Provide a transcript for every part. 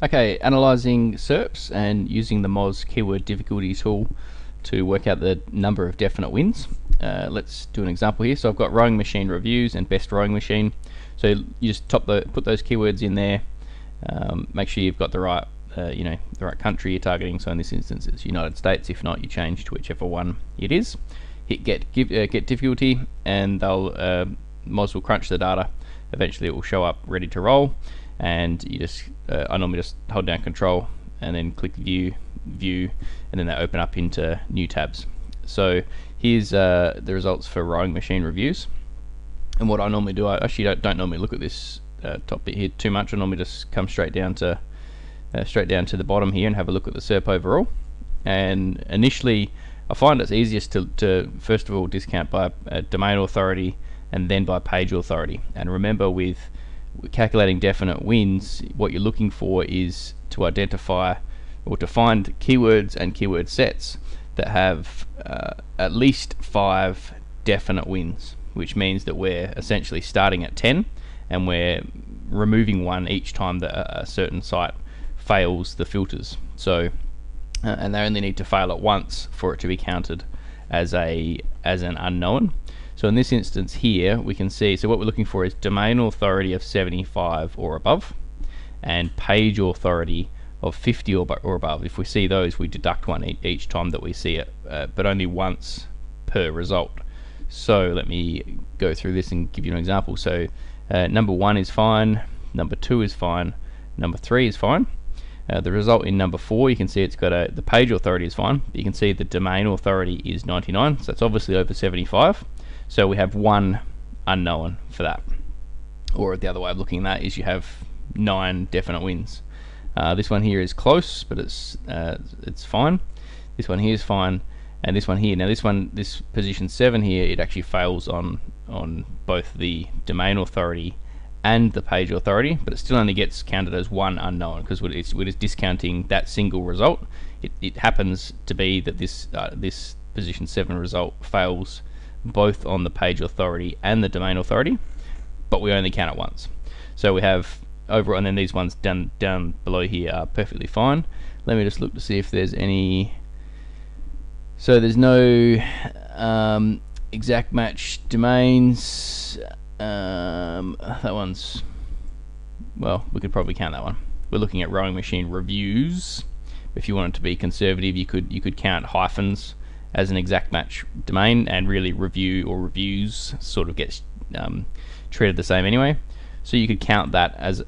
Okay, analysing SERPs and using the Moz keyword difficulty tool to work out the number of definite wins. Let's do an example here. So I've got rowing machine reviews and best rowing machine. So you just put those keywords in there. Make sure you've got the right the right country you're targeting. So in this instance it's United States. If not, you change to whichever one it is. Hit get difficulty, and Moz will crunch the data. Eventually it will show up ready to roll, and you just I normally just hold down Control and then click View, and then they open up into new tabs. So here's the results for rowing machine reviews. And what I normally do, I actually don't normally look at this top bit here too much. I normally just come straight down to the bottom here and have a look at the SERP overall. And initially, I find it's easiest to first of all discount by domain authority and then by page authority. And remember, with calculating definite wins, what you're looking for is to identify or to find keywords and keyword sets that have at least 5 definite wins, which means that we're essentially starting at 10 and we're removing one each time that a certain site fails the filters. So and they only need to fail at once for it to be counted as an unknown. So in this instance here, we can see, so what we're looking for is domain authority of 75 or above, and page authority of 50 or above. If we see those, we deduct one each time that we see it, but only once per result. So let me go through this and give you an example. So number 1 is fine, number 2 is fine, number 3 is fine. The result in number 4, you can see it's got the page authority is fine, but you can see the domain authority is 99, so that's obviously over 75. So we have one unknown for that. Or the other way of looking at that is you have 9 definite wins. This one here is close, but it's fine. This one here is fine, and this one here. Now this position 7 here, it actually fails on both the domain authority and the page authority, but it still only gets counted as one unknown because we're just discounting that single result. It happens to be that this position 7 result fails both on the page authority and the domain authority, but we only count it once. So we have overall, and then these ones down below here are perfectly fine. Let me just look to see if there's any. So there's no exact match domains. That one's, well, we could probably count that one. We're looking at rowing machine reviews. If you wanted to be conservative, you could count hyphens as an exact match domain, and really review or reviews sort of gets treated the same anyway. So you could count that as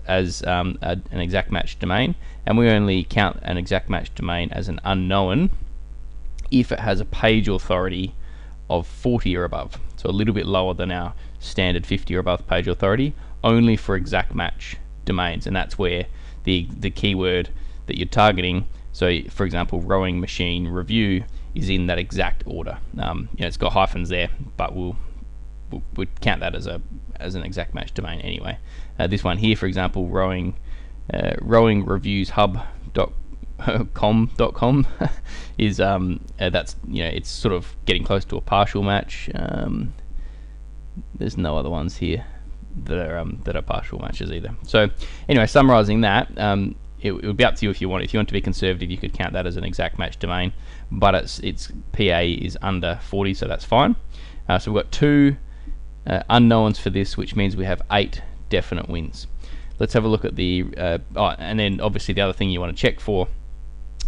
an exact match domain, and we only count an exact match domain as an unknown if it has a page authority of 40 or above, so a little bit lower than our standard 50 or above page authority, only for exact match domains. And that's where the keyword that you're targeting, so for example rowing machine review, is in that exact order. It's got hyphens there, but we'll count that as an exact match domain anyway. This one here, for example, rowing reviews hub.com is that's it's sort of getting close to a partial match. There's no other ones here that are partial matches either. So anyway, summarizing that, it would be up to you if you want. If you want to be conservative, you could count that as an exact match domain, but its PA is under 40, so that's fine. So we've got 2 unknowns for this, which means we have 8 definite wins. Let's have a look at the and then obviously the other thing you want to check for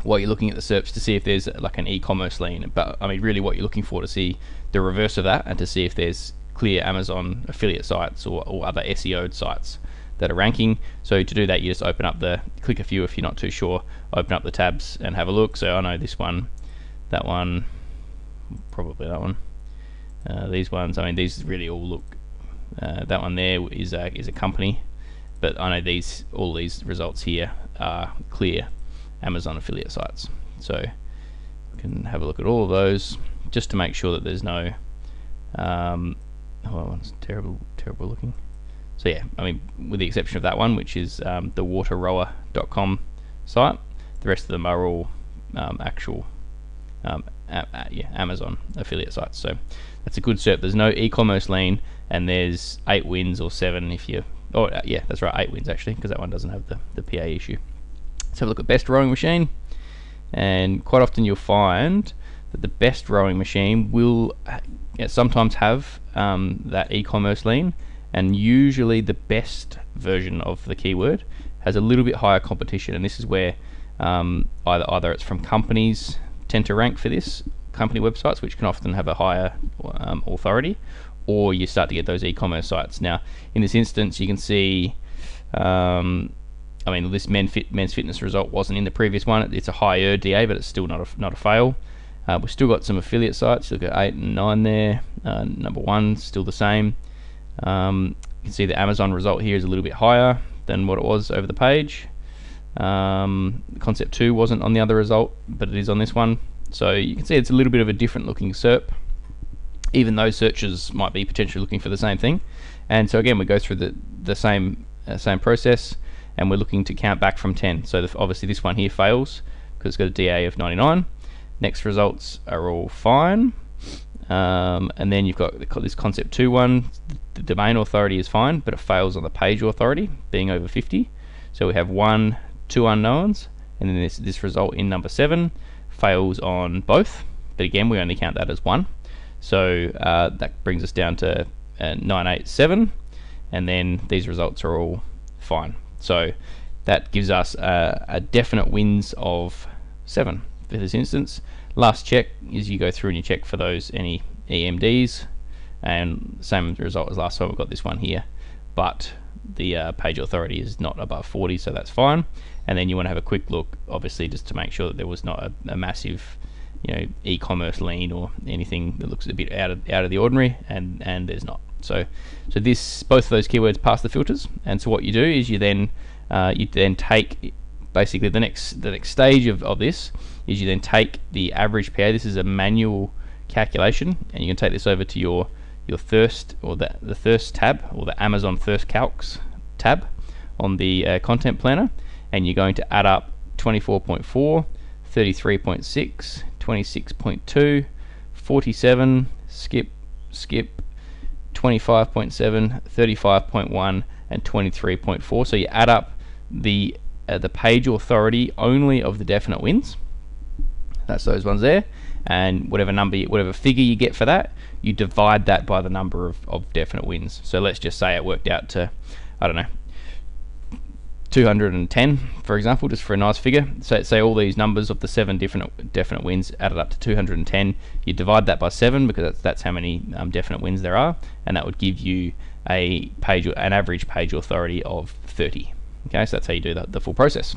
while you're looking at the SERPs, to see if there's like an e-commerce lien. But I mean, really what you're looking for, to see the reverse of that, and to see if there's clear Amazon affiliate sites or other SEO'd sites that are ranking. So to do that, you just open up click a few if you're not too sure, open up the tabs and have a look. So I know this one, that one, probably that one, these ones, I mean these really all look, that one there is a company, but I know all these results here are clear Amazon affiliate sites. So we can have a look at all of those just to make sure that there's no oh, that one's terrible looking. So yeah, I mean, with the exception of that one, which is the waterrower.com site, the rest of them are all actual Amazon affiliate sites. So that's a good SERP. There's no e-commerce lien, and there's 8 wins or 7 if you. Oh yeah, that's right, 8 wins actually, because that one doesn't have the PA issue. Let's have a look at best rowing machine, and quite often you'll find that the best rowing machine will sometimes have that e-commerce lean, and usually the best version of the keyword has a little bit higher competition, and this is where either it's from companies tend to rank for this, company websites which can often have a higher authority, or you start to get those e-commerce sites. Now in this instance you can see I mean, this men's fitness result wasn't in the previous one. It's a higher DA, but it's still not a fail. We've still got some affiliate sites. Look at 8 and 9 there. Number 1 still the same. You can see the Amazon result here is a little bit higher than what it was over the page. Concept 2 wasn't on the other result, but it is on this one. So you can see it's a little bit of a different looking SERP, even though searchers might be potentially looking for the same thing. And so again, we go through the same process, and we're looking to count back from 10. So obviously this one here fails because it's got a DA of 99. Next results are all fine, and then you've got this concept 2 one. The domain authority is fine, but it fails on the page authority being over 50. So we have 1, 2 unknowns, and then this result in number 7 fails on both, but again we only count that as 1. So that brings us down to 987, and then these results are all fine. So that gives us a definite wins of 7 for this instance. Last check is you go through and you check for those any EMDs, and same result as last time. We've got this one here, but the page authority is not above 40, so that's fine. And then you want to have a quick look, obviously, just to make sure that there was not a massive, e-commerce lean or anything that looks a bit out of the ordinary, and there's not. So both of those keywords pass the filters, and so what you do is you then take basically the next stage of this is you then take the average PA. This is a manual calculation, and you can take this over to your Thirst, or the Thirst tab, or the Amazon Thirst Calcs tab on the content planner, and you're going to add up 24.4, 33.6, 26.2, 47, skip, 25.7, 35.1, and 23.4. So you add up the page authority only of the definite wins. That's those ones there, and whatever figure you get for that, you divide that by the number of definite wins. So let's just say it worked out to, I don't know, 210, for example, just for a nice figure. So say all these numbers of the 7 different definite wins added up to 210. You divide that by 7 because that's how many definite wins there are, and that would give you an average page authority of 30. Okay, so that's how you do the full process.